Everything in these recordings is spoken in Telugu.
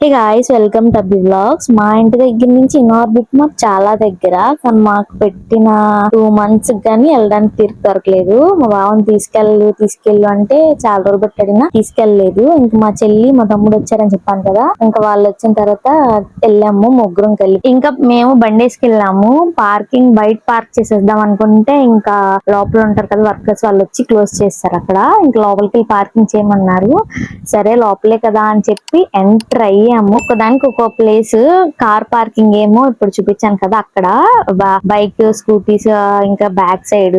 హే గాయ్స్, వెల్కమ్ టు అబ్బి వ్లాగ్స్. మా ఇంటి దగ్గర నుంచి ఇన్ఆర్బిట్ మాకు చాలా దగ్గర, కానీ మాకు పెట్టిన 2 months కానీ వెళ్ళడానికి తీరిక దొరకలేదు. మా బావని తీసుకెళ్ళు అంటే చాలా రోజులు పెట్టాడినా తీసుకెళ్ళలేదు. ఇంకా మా చెల్లి మా తమ్ముడు వచ్చారని చెప్పాను కదా, ఇంకా వాళ్ళు వచ్చిన తర్వాత వెళ్ళాము ముగ్గురం కలిపి. ఇంకా మేము బండేసుకెళ్ళాము. పార్కింగ్ బయట పార్క్ చేసేద్దాం అనుకుంటే ఇంకా లోపల ఉంటారు కదా వర్కర్స్, వాళ్ళు వచ్చి క్లోజ్ చేస్తారు అక్కడ. ఇంకా లోపలికి పార్కింగ్ చేయమన్నారు. సరే లోపలే కదా అని చెప్పి ఎంటర్ అయ్యాము. ఒకదానికి ఒక ప్లేస్. కార్ పార్కింగ్ ఏమో ఇప్పుడు చూపించాను కదా అక్కడ, బైక్ స్కూటీస్ ఇంకా బ్యాక్ సైడ్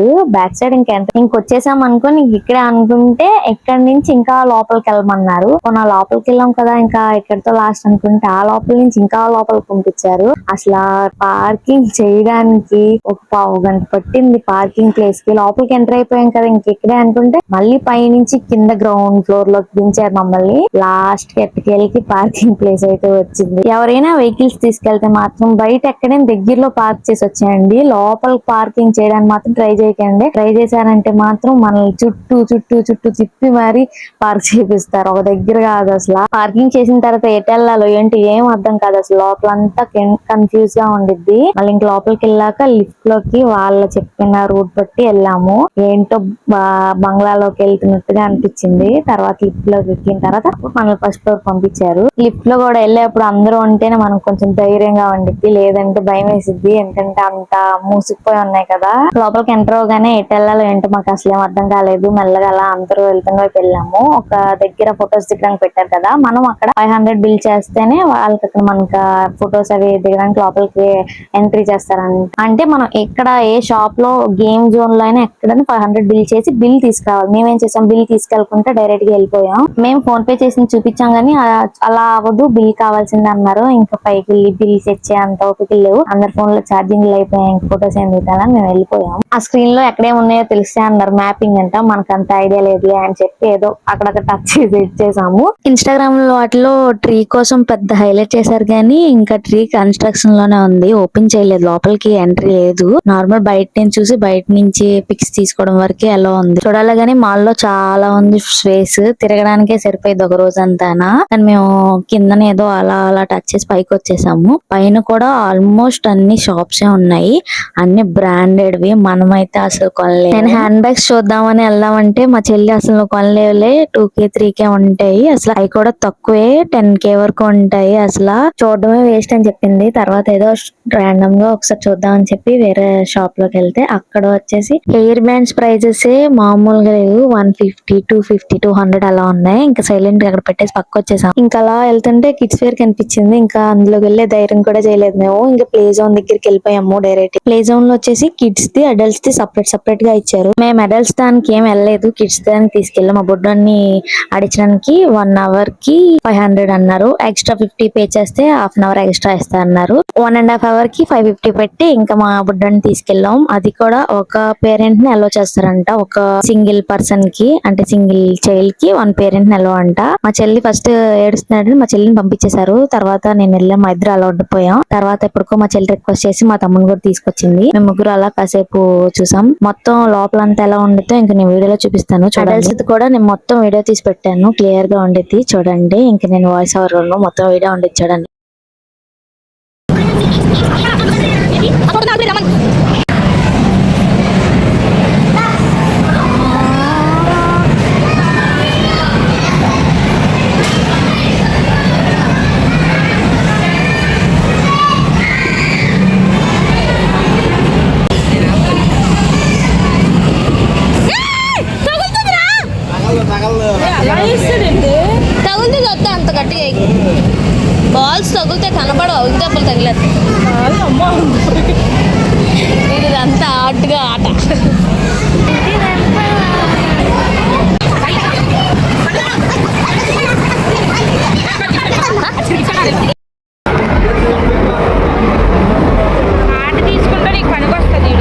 ఇంకొచ్చేసాం అనుకోని ఇక్కడే అనుకుంటే ఇక్కడ నుంచి ఇంకా లోపలికి వెళ్ళమన్నారు. నా లోపలికి వెళ్ళాం కదా, ఇంకా ఎక్కడితో లాస్ట్ అనుకుంటే ఆ లోపల నుంచి ఇంకా లోపలికి పంపించారు. అసలు పార్కింగ్ చేయడానికి ఒక 1/2 గంట పట్టింది. పార్కింగ్ ప్లేస్ కి లోపలికి ఎంటర్ అయిపోయాం కదా, ఇంకెక్కడే అనుకుంటే మళ్ళీ పైనుంచి కింద గ్రౌండ్ ఫ్లోర్ లోకి దించారు మమ్మల్ని. లాస్ట్ కి ఎట్టకేలకి పార్కింగ్ ప్లేస్ అయితే వచ్చింది. ఎవరైనా వెహికల్స్ తీసుకెళ్తే మాత్రం బయట ఎక్కడైనా దగ్గరలో పార్క్ చేసి వచ్చేయండి. లోపల పార్కింగ్ చేయడానికి మాత్రం ట్రై చేయకండి. ట్రై చేశారంటే మాత్రం మనల్ని చుట్టూ చుట్టూ చుట్టూ తిప్పి మరి పార్క్ చేపిస్తారు. ఒక దగ్గర కాదు. అసలు పార్కింగ్ చేసిన తర్వాత ఎటు వెళ్ళాలో ఏంటి ఏం అర్థం కాదు. అసలు లోపలంతా కన్ఫ్యూజ్ గా ఉండిద్ది. మళ్ళీ ఇంక లోపలికి వెళ్ళాక లిఫ్ట్ లోకి వాళ్ళ చెప్పిన రూట్ బట్టి వెళ్ళాము. ఏంటో బంగ్లాలోకి వెళ్తున్నట్టుగా అనిపించింది. తర్వాత లిఫ్ట్ లోకి ఎక్కిన తర్వాత మనల్ని ఫస్ట్ ఫ్లోర్ పంపించారు. లిఫ్ట్ లో కూడా వెళ్ళేప్పుడు అందరూ ఉంటేనే మనకు కొంచెం ధైర్యంగా ఉండిద్ది, లేదంటే భయం వేసిద్ది. ఎందుకంటే అంత మూసుకుపోయి ఉన్నాయి కదా. లోపలికి ఎంటర్ అవగానే ఎటు వెళ్ళాలో ఏంటో మాకు అసలు ఏం అర్థం కాలేదు. మెల్లగా అలా అందరూ వెళ్తున్న వైపు వెళ్ళాము. ఒక దగ్గర ఫొటోస్ దిగడానికి పెట్టారు కదా, మనం అక్కడ 500 బిల్ చేస్తేనే వాళ్ళకి అక్కడ మనకు ఫొటోస్ అవి దిగడానికి లోపలికి ఎంట్రీ చేస్తారంట. అంటే మనం ఎక్కడ ఏ షాప్ లో గేమ్ జోన్ లో అయినా ఎక్కడైనా 500 బిల్ చేసి బిల్ తీసుకురావాలి. మేమేం చేసాం, బిల్ తీసుకెళ్లకుండా డైరెక్ట్ గా వెళ్ళిపోయాం. మేము ఫోన్ పే చేసి చూపించాం గానీ అలా అవ్వదు, బిల్ కావాల్సింది అన్నారు. ఇంకా పైకి వెళ్ళి బిల్ తెచ్చే అంత ఓపిక లేవు. అందరి ఫోన్ లో ఛార్జింగ్ అయిపోయాయి. ఇంక ఫొటోస్ ఏం దిగాలని మేము వెళ్ళిపోయాం. ఆ స్క్రీన్ లో ఎక్కడే ఉన్నాయో తెలిస్తే అన్నారు. మ్యాపింగ్ అంట, మనకు అంత ఐడియా లేదు అని చెప్పి ఏదో అక్కడక్కడ టచ్ చేసి ఇచ్చేసాము. ఇన్స్టాగ్రామ్ లో వాటిలో ట్రీ కోసం పెద్ద హైలైట్ చేశారు కానీ ఇంకా ట్రీ కన్స్ట్రక్షన్ లోనే ఉంది. ఓపెన్ చేయలేదు, లోపలికి ఎంట్రీ లేదు. నార్మల్ బయట నుంచి చూసి బయట నుంచి పిక్స్ తీసుకోవడం వరకే ఎలా ఉంది. చూడాలి కానీ మాల్ లో చాలా ఉంది స్పేస్, తిరగడానికే సరిపోయింది ఒక రోజంతానా. కానీ మేము కిందన ఏదో అలా అలా టచ్ చేసి పైకి వచ్చేసాము. పైన కూడా ఆల్మోస్ట్ అన్ని షాప్స్ ఉన్నాయి, అన్ని బ్రాండెడ్ వి. మనమైతే అసలు కొనలేదు. నేను హ్యాండ్ బ్యాగ్స్ చూద్దామని వెళ్దామంటే మా చెల్లి అసలు కొనలేవులే, 2K 3K ఉంటాయి, అసలు అవి కూడా తక్కువే 10K వరకు ఉంటాయి, అసలు చూడడమే వేస్ట్ అని చెప్పింది. తర్వాత ఏదో ర్యాండమ్ గా ఒకసారి చూద్దాం అని చెప్పి వేరే షాప్ లోకి వెళ్తే అక్కడ వచ్చేసి హెయిర్ బ్యాండ్స్ ప్రైజెస్ మామూలుగా లేవు. 150 250 200 అలా ఉన్నాయి. ఇంకా సైలెంట్ గా అక్కడ పెట్టేసి పక్క వచ్చేసాం. ఇంకా అలా వెళ్తుంటే కిడ్స్ వేర్ కనిపించింది. ఇంకా అందులోకి వెళ్లే ధైర్యం కూడా చేయలేదు మేము. ఇంకా ప్లే జోన్ దగ్గరికి వెళ్ళిపోయాము డైరెక్ట్. ప్లే జోన్ లో వచ్చేసి kids the adults the separate గా ఇచ్చారు. మేము అడల్ట్స్ దానికి ఏం వెళ్ళలేదు, కిడ్స్ దానికి తీసుకెళ్ళాం. మా బుడ్డాన్ని ఆడించడానికి 1 hour కి 500 అన్నారు. ఎక్స్ట్రా 50 పే చేస్తే హాఫ్ అన్ అవర్ ఎక్స్ట్రా ఇస్తా అన్నారు. 1.5 hour కి 550 పెట్టి ఇంకా మా బుడ్డాన్ని తీసుకెళ్ళాం. అది కూడా ఒక పేరెంట్ ని అలో చేస్తారంట, ఒక సింగిల్ పర్సన్ కి, అంటే సింగిల్ చైల్డ్ కి 1 పేరెంట్ ని అలో అంట. మా చెల్లి ఫస్ట్ ఏడుస్తున్నాడు, మా చెల్లిని పంపించేశారు. తర్వాత నేను వెళ్ళాం, మా ఇద్దరు అలా ఉండిపోయాం. తర్వాత ఎప్పటికో మా చెల్లి రిక్వెస్ట్ చేసి మా తమ్ముని కూడా తీసుకొచ్చింది. మేము ముగ్గురు అలా కాసేపు చూసాం. మొత్తం లోపలంతా ఎలా ఉండిద్దో ఇంకా నేను వీడియోలో చూపిస్తాను చూడండి. కూడా నేను మొత్తం వీడియో తీసి పెట్టాను, క్లియర్ గా ఉండిద్ది చూడండి. ఇంకా నేను వాయిస్ ఓవర్ మొత్తం వీడియో ఉండిద్ది చూడండి. తగులుతుంది వద్దా అంత గట్టిగా, బాల్స్ తగులుతే కనపడవు, దెబ్బలు తగిలేదు. ఇదంతా హాట్గా ఆట. ఆట తీసుకుంటే నీకు పనికి వస్తుంది.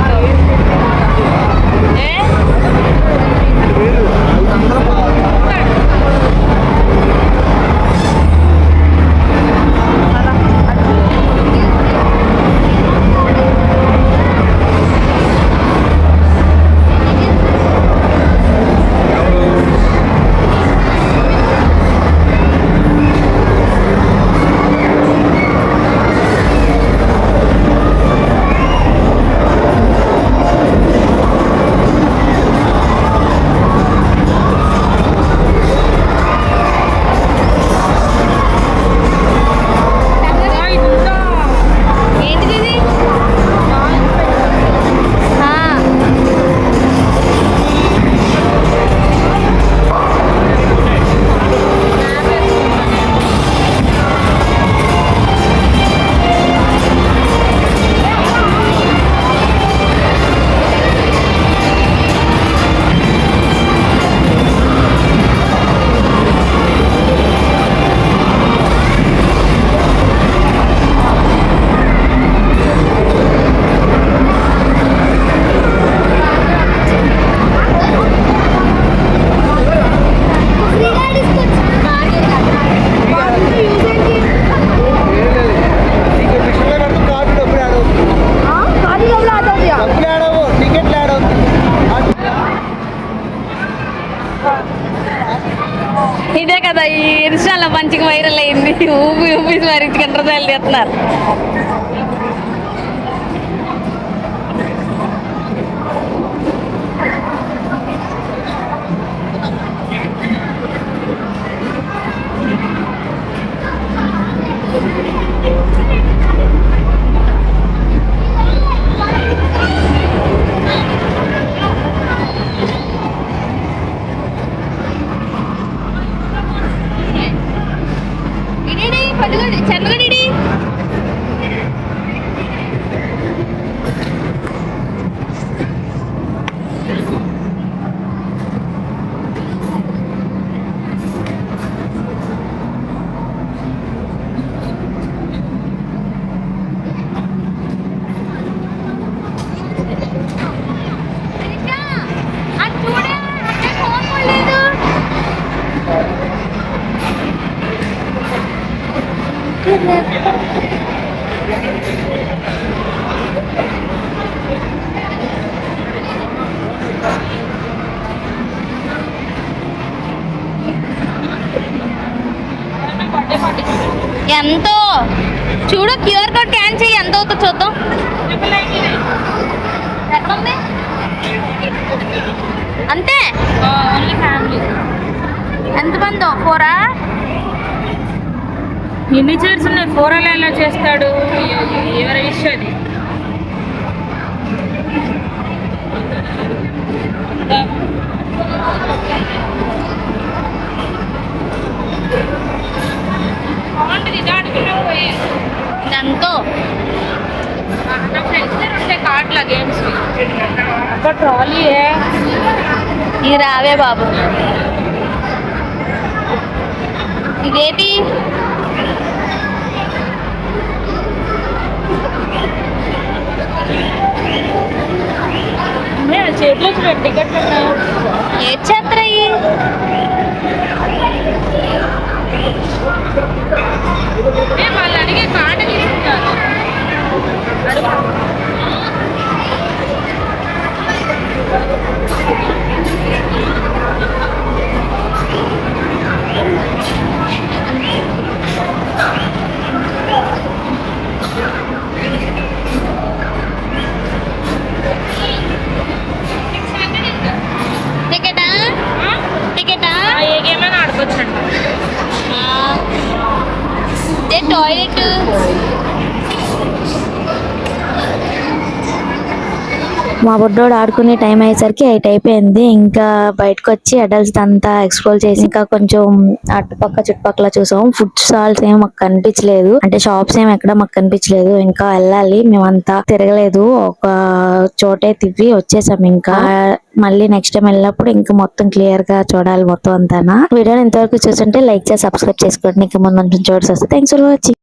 ఊపి ఊపి మరి కింద తల్లిస్తున్నారు. చెన్నగడి ఎంతో చూడు, క్యూఆర్ కోడ్ స్కాన్ చెయ్యి, ఎంత అవుతుందో చూద్దాం. ఎక్కడ ఉంది? అంతే, ఓన్లీ ఫ్యామిలీ. ఎంతమందో? 4ఆ? ఎన్ని చైర్స్ ఉన్నాయి? 4 ఎలా చేస్తాడు? ఎవరి విషయం అది? ఎంతో? నా ఫ్రెండ్స్ దగ్గర ఉంటాయి కార్డుల గేమ్స్. అక్కడ ట్రాలీ ఇది రావే బాబు. ఇదేంటి? చేతిలో చూడండి టికెట్లు ఉన్నాయి. ఏ చేత్రయ్యి? వాళ్ళు అడిగే కార్డు తీసుకుంటారు. టికెటా? టికెటా? ఏ గేమ్ అయినా ఆడుకోవచ్చండి. టాయిలెట్. మా బుడ్డోడు ఆడుకునే టైం అయ్యేసరికి 8 అయిపోయింది. ఇంకా బయటకు వచ్చి అడల్ట్స్ అంతా ఎక్స్ప్లోర్ చేసి ఇంకా కొంచెం అటుపక్క చుట్టుపక్కల చూసాం. ఫుడ్ స్టాల్స్ ఏం మాకు కనిపించలేదు, అంటే షాప్స్ ఏం ఎక్కడ మాకు కనిపించలేదు. ఇంకా వెళ్ళాలి, మేమంతా తిరగలేదు, ఒక చోటే తిరిగి వచ్చేసాం. ఇంకా మళ్ళీ నెక్స్ట్ టైం వెళ్ళినప్పుడు ఇంకా మొత్తం క్లియర్ గా చూడాలి మొత్తం అంతా. వీడియోని ఇంతవరకు చూస్తుంటే లైక్ చేసి సబ్స్క్రైబ్ చేసుకోండి. ఇంకా ముందు చూడాల్సి వస్తే థ్యాంక్స్ ఫర్ వాచింగ్.